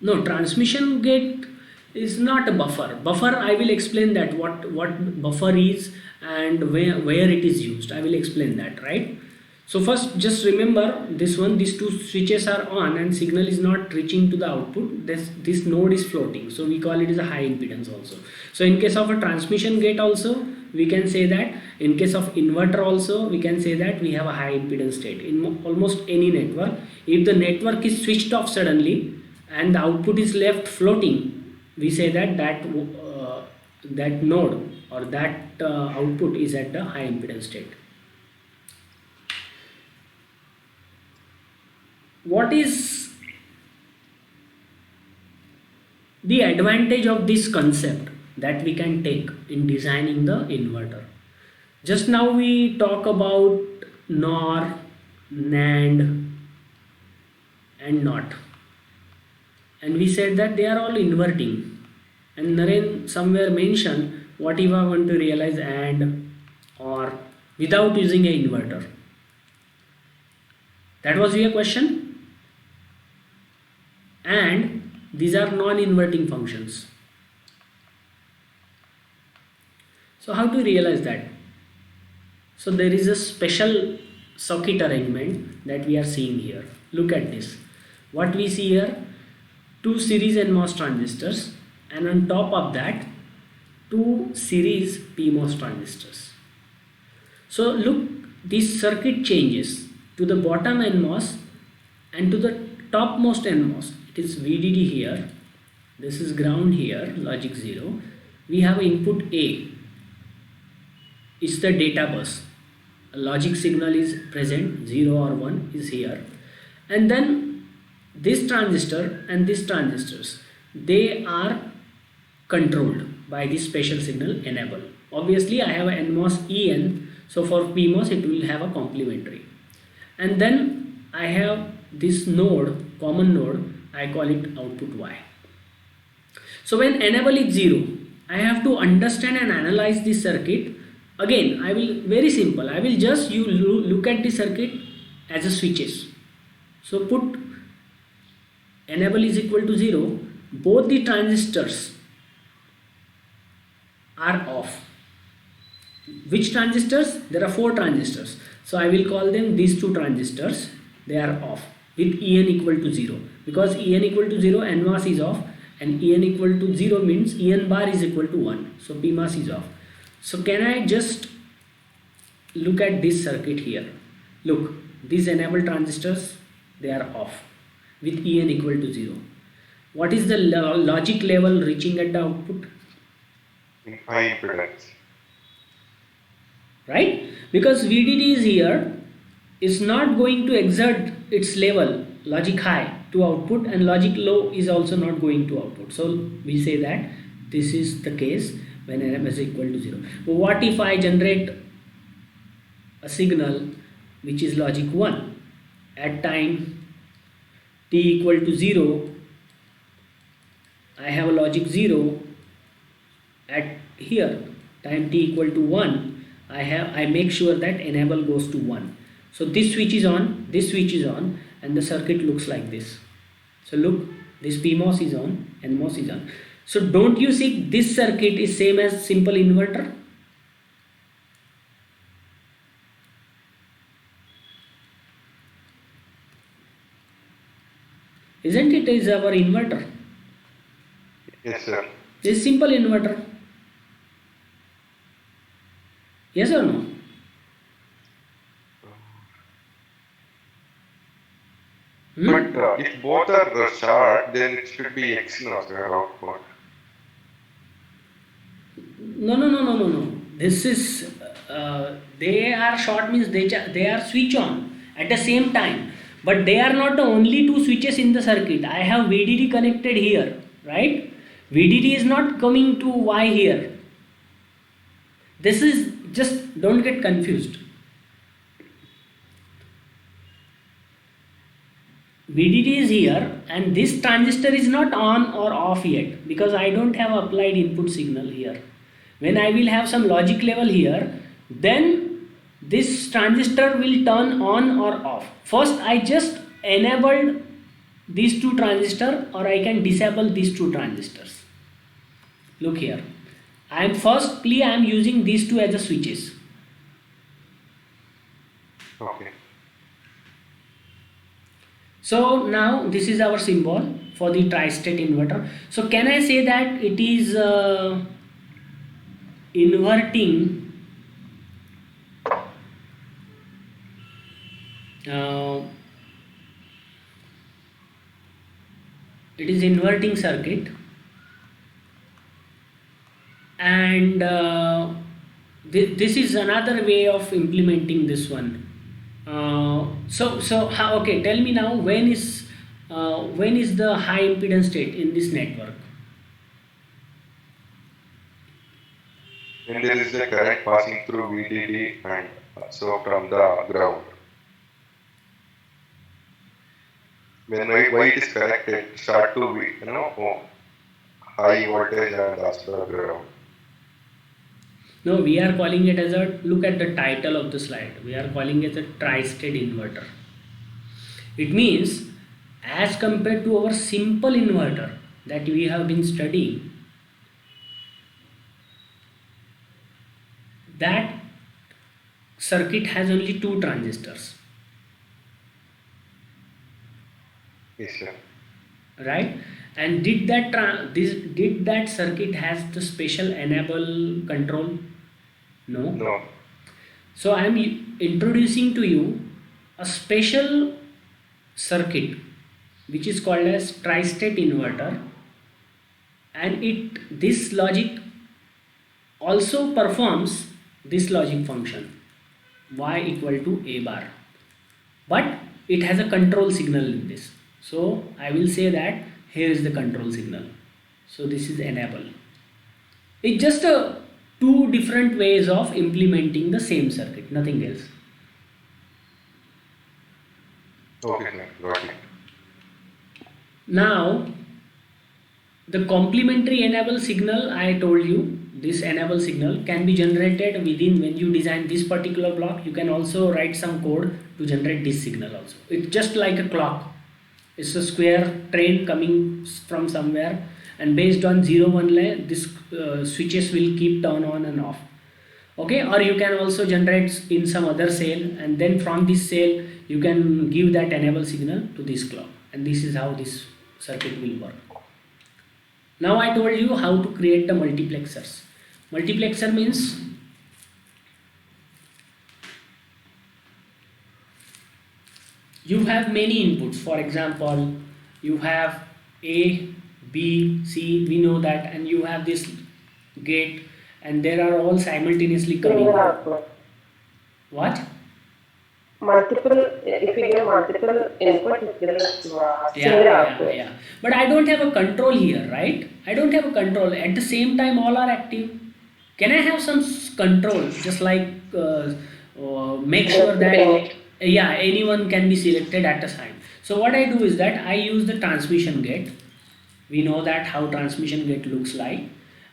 No, transmission gate is not a buffer. Buffer, I will explain that what buffer is and where it is used. I will explain that, right? So first, just remember this one. These two switches are on and signal is not reaching to the output. This node is floating, so we call it as a high impedance also. So in case of a transmission gate also, we can say that. In case of inverter also, we can say that we have a high impedance state in almost any network. If the network is switched off suddenly and the output is left floating, we say that that node or that output is at the high impedance state. What is the advantage of this concept that we can take in designing the inverter? Just now we talk about NOR, NAND and NOT, and we said that they are all inverting, and Naren somewhere mentioned what if I want to realize AND or without using an inverter. That was your question. And these are non-inverting functions. So how to realize that? So there is a special circuit arrangement that we are seeing here. Look at this. What we see here, two series NMOS transistors, and on top of that two series PMOS transistors. So look, this circuit changes to the bottom NMOS and to the topmost NMOS. It is VDD here, this is ground here, logic 0. We have input A, it's the data bus. A logic signal is present, 0 or 1 is here. And then this transistor and these transistors, they are controlled by this special signal enable. Obviously I have a NMOS EN, so for PMOS it will have a complementary. And then I have this node, common node, I call it output Y. So when enable is 0, I have to understand and analyze this circuit. Again, I will, very simple, I will just look at the circuit as a switches. So put enable is equal to 0, both the transistors are off. Which transistors? There are 4 transistors. So I will call them these 2 transistors, they are off with En equal to 0. Because En equal to 0, NMOS is off, and En equal to 0 means En bar is equal to 1. So PMOS is off. So can I just look at this circuit here? Look, these enable transistors, they are off with En equal to 0. What is the logic level reaching at the output? High impedance. Right? Because VDD is here, is not going to exert its level, logic high, to output, and logic low is also not going to output. So we say that this is the case when NM is equal to 0. But what if I generate a signal which is logic 1 at time t equal to 0? I have a logic 0 at here, time t equal to 1, I make sure that enable goes to 1. So this switch is on, this switch is on, and the circuit looks like this. So look, this PMOS is on, NMOS is on. So don't you see this circuit is same as simple inverter? Isn't it is our inverter? Yes, sir. This is simple inverter. Yes or no? But if both are short, then it should be XNOS, their output. No. This is they are short means they are switch on at the same time, but they are not the only 2 switches in the circuit. I have VDD connected here, right? VDD is not coming to Y here. This is just, don't get confused. VDD is here and this transistor is not on or off yet because I don't have applied input signal here. When I will have some logic level here, then this transistor will turn on or off. First I just enabled these two transistors, or I can disable these two transistors. Look here. I am using these two as the switches. Okay. So now this is our symbol for the tri-state inverter. So can I say that it is inverting circuit, and this is another way of implementing this one. So how, okay, tell me now, when is the high impedance state in this network? When there is a current passing through VDD and so from the ground. When why it is connected, start to high voltage and also ground. No, we are calling it as a, look at the title of the slide, we are calling it a tri-state inverter. It means, as compared to our simple inverter that we have been studying, that circuit has only two transistors. Yes, sir. Right? And did that circuit has the special enable control? No. No. So I am introducing to you a special circuit which is called as tri-state inverter, and this logic also performs this logic function, y equal to a bar, but it has a control signal in this. So I will say that here is the control signal. So this is enable. It's just two different ways of implementing the same circuit, nothing else. Okay, sir. Got it. Now the complementary enable signal, I told you, this enable signal can be generated within, when you design this particular block, you can also write some code to generate this signal also. It's just like a clock. It's a square train coming from somewhere, and based on 0 1 line, this switches will keep turn on and off. Okay, or you can also generate in some other cell, and then from this cell you can give that enable signal to this clock, and this is how this circuit will work. Now I told you how to create the multiplexers. Multiplexer means you have many inputs. For example, you have A, B, C, we know that, and you have this gate, and there are all simultaneously coming. What? Multiple, if we give multiple input, it will Yeah. But I don't have a control here, right? I don't have a control. At the same time, all are active. Can I have some control, just like make sure that anyone can be selected at a time. So what I do is that I use the transmission gate. We know that how transmission gate looks like,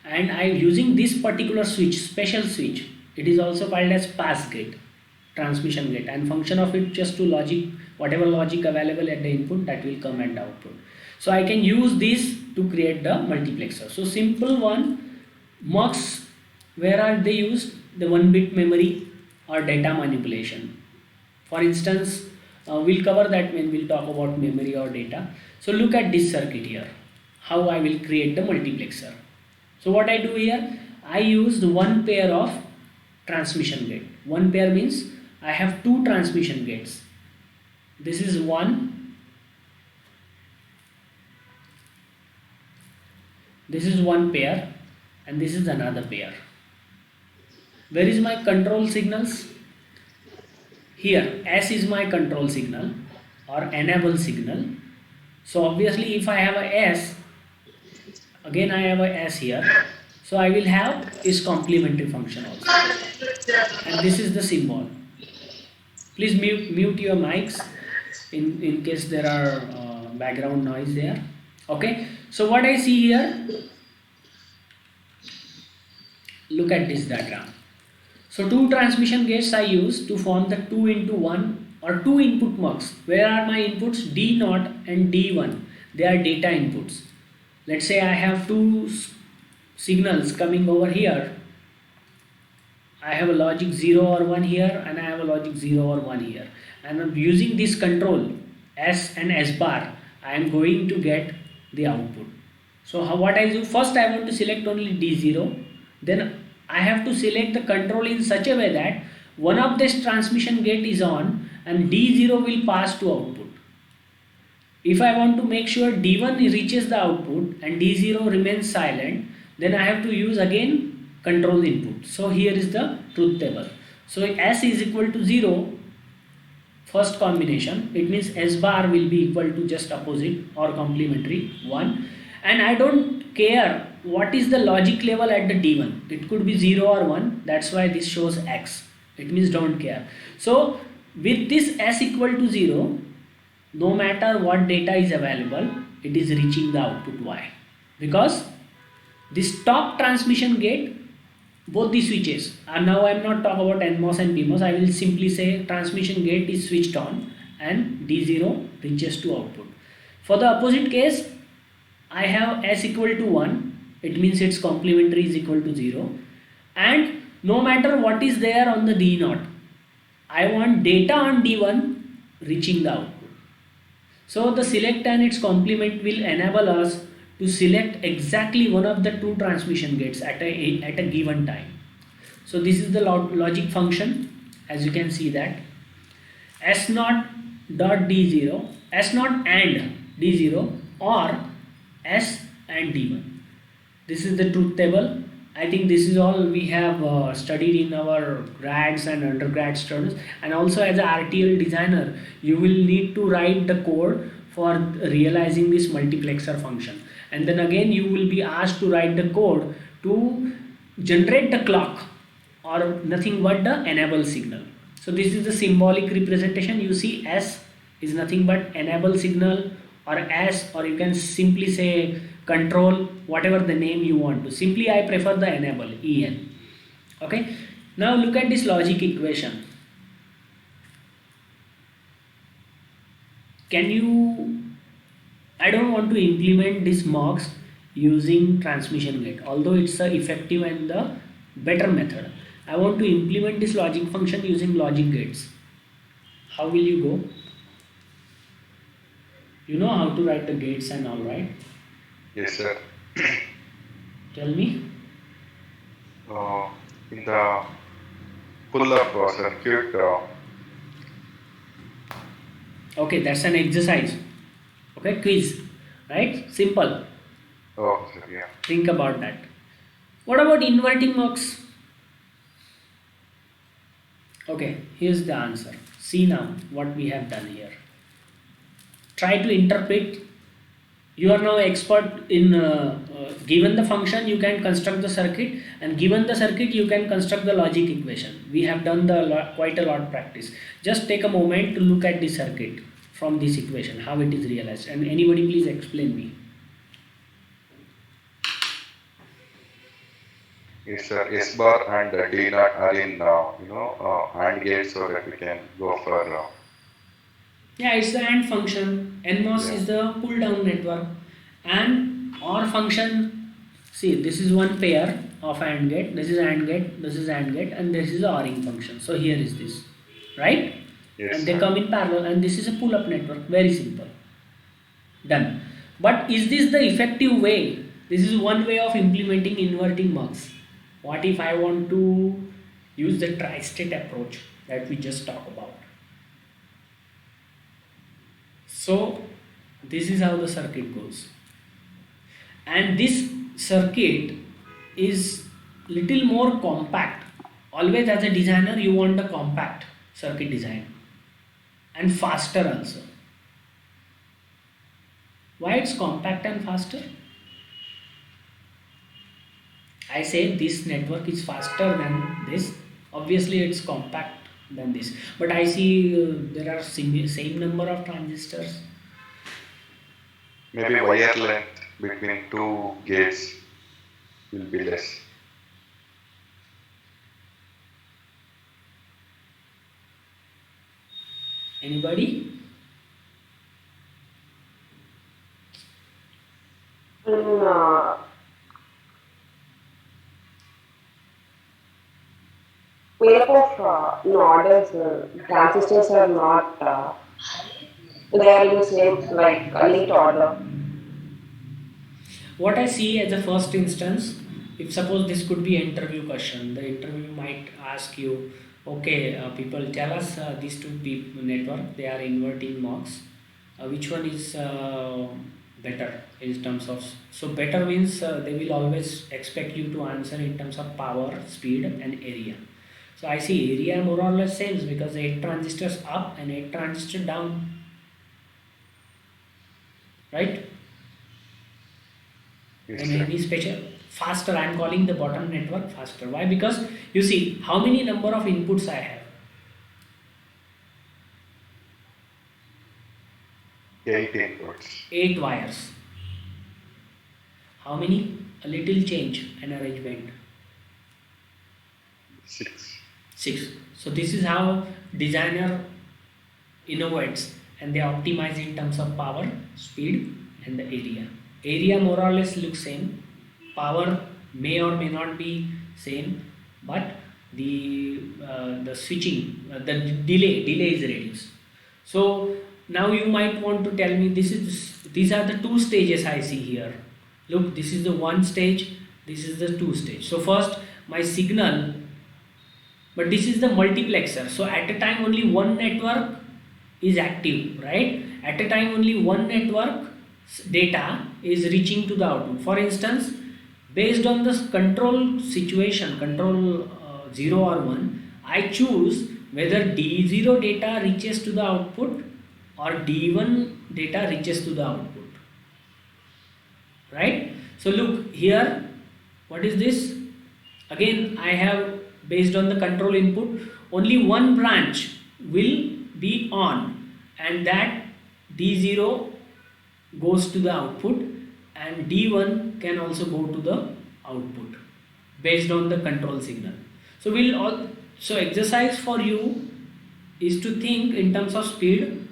and I am using this particular switch, special switch. It is also called as pass gate, transmission gate, and function of it just to logic, whatever logic available at the input, that will come at the output. So I can use this to create the multiplexer. So simple one, mux, where are they used? The 1-bit memory or data manipulation. For instance, we'll cover that when we'll talk about memory or data. So look at this circuit here, how I will create the multiplexer. So what I do here, I used one pair of transmission gate. One pair means I have two transmission gates. This is one, this is one pair, and this is another pair. Where is my control signals? Here, S is my control signal or enable signal. So obviously if I have a S, again I have a S here, so I will have its complementary function also, and this is the symbol. Please mute your mics in case there are background noise there. Okay, so what I see here, look at this diagram. So two transmission gates I use to form the 2 into 1 or two input mux. Where are my inputs? D0 and D1. They are data inputs. Let's say I have two signals coming over here. I have a logic 0 or 1 here, and I have a logic 0 or 1 here, and I'm using this control S and S bar, I am going to get the output. So what I do, first I want to select only D0, then I have to select the control in such a way that one of this transmission gate is on and D0 will pass to output. If I want to make sure D1 reaches the output and D0 remains silent, then I have to use again control input. So here is the truth table. So S is equal to 0, first combination, it means S bar will be equal to just opposite or complementary 1, and I don't care what is the logic level at the D1. It could be 0 or 1, that's why this shows X. It means don't care. So with this S equal to 0, no matter what data is available, it is reaching the output Y, because this top transmission gate, both the switches, and now I am not talking about NMOS and PMOS, I will simply say transmission gate is switched on and D0 reaches to output. For the opposite case, I have S equal to 1, it means its complementary is equal to 0, and no matter what is there on the D0, I want data on D1 reaching the output. So the select and its complement will enable us to select exactly one of the two transmission gates at a given time. So this is the logic function, as you can see that S0 dot D0, S0 and D0, or S and D1. This is the truth table. I think this is all we have studied in our grads and undergrad studies, and also as an RTL designer you will need to write the code for realizing this multiplexer function, and then again you will be asked to write the code to generate the clock or nothing but the enable signal. So this is the symbolic representation. You see S is nothing but enable signal, or S, or you can simply say control, whatever the name you want to. Simply I prefer the enable, EN. Okay, now look at this logic equation. Can you, I don't want to implement this mux using transmission gate, although it's the effective and the better method. I want to implement this logic function using logic gates. How will you go? You know how to write the gates and all, right? Yes, sir. Tell me. In the pull-up circuit. Okay, that's an exercise. Okay, quiz, right? Simple. Oh, sir, yeah. Think about that. What about inverting mux? Okay, here's the answer. See now what we have done here. Try to interpret. You are now expert in given the function you can construct the circuit, and given the circuit you can construct the logic equation. We have done the quite a lot practice. Just take a moment to look at the circuit from this equation, how it is realized, and anybody please explain me. Yes, sir. S bar and D naught are in AND gate, so that we can go for. Yeah, it's the AND function. NMOS Yeah. is the pull down network, and OR function. See, this is one pair of AND gate. This is AND gate. This is AND gate, and this is the ORing function. So here is this, right? Yes, And they sir. come in parallel, and this is a pull up network. Very simple. Done. But is this the effective way? This is one way of implementing inverting mux. What if I want to use the tri-state approach that we just talked about? So this is how the circuit goes, and this circuit is little more compact. Always as a designer you want the compact circuit design, and faster also. Why it's compact and faster? I say this network is faster than this. Obviously it's compact than this, but I see there are same number of transistors. Maybe wire length between two gates will be less. Anybody? In pair of orders, transistors are not, they are in same like neat order. What I see as a first instance, if suppose this could be interview question, the interview might ask you, okay, people tell us these two network, they are inverting mux. Which one is better in terms of, so better means they will always expect you to answer in terms of power, speed and area. So I see area more or less same because 8 transistors up and 8 transistors down, right? Yes, And sir. any special faster, I am calling the bottom network faster. Why? Because you see how many number of inputs I have. 8 inputs. 8 wires. How many? A little change and arrangement. 6. 6. So this is how designer innovates and they optimize in terms of power, speed and the area. Area more or less looks same. Power may or may not be same, but the switching, the delay is reduced. So now you might want to tell me these are the two stages I see here. Look, this is the one stage, this is the two stage. So first my signal, but this is the multiplexer, so at a time only one network is active, right? At a time only one network data is reaching to the output. For instance, based on this control situation, control 0 or 1, I choose whether D0 data reaches to the output or D1 data reaches to the output, right? So look here, what is this? Again I have, based on the control input, only one branch will be on and that D0 goes to the output and D1 can also go to the output based on the control signal. So so exercise for you is to think in terms of speed,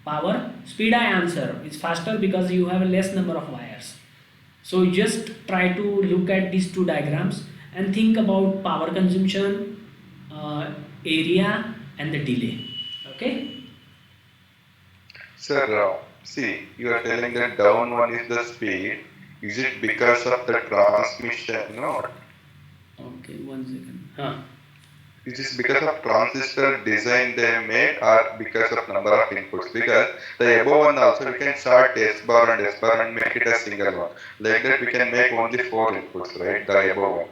power. Speed I answer, it's faster because you have a less number of wires. So just try to look at these two diagrams and think about power consumption, area and the delay. Okay? Sir, see, you are telling that down one is the speed. Is it because of the transmission? Okay, 1 second. Huh. Is this because of transistor design they made or because of number of inputs? Because the above one also we can start S bar and S bar and make it a single one. Like that we can make only 4 inputs, right? The above one.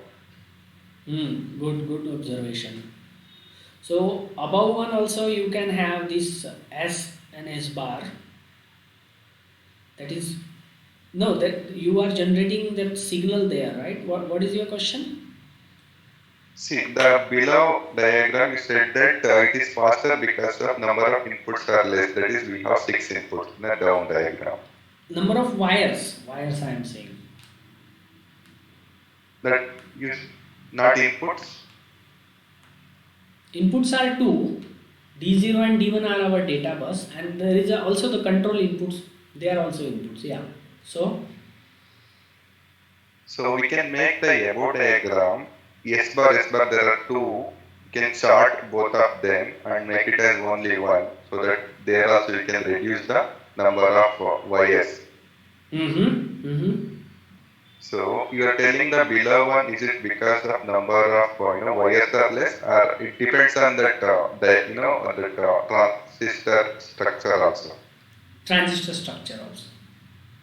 Good observation. So above one also you can have this S and S bar. That is, no, that you are generating that signal there, right? What is your question? See, the below diagram you said that it is faster because of number of inputs are less. That is, we have 6 inputs in the down diagram. Number of wires I am saying. That is not inputs. Inputs are two, D0 and D1 are our data bus and there is also the control inputs, they are also inputs, yeah. So we can make the above diagram S bar there are 2. You can chart both of them and make it as only one so that there also you can reduce the number of YS. So you are telling the below one, is it because of number of YS are less, or it depends on that transistor structure also. transistor structure also.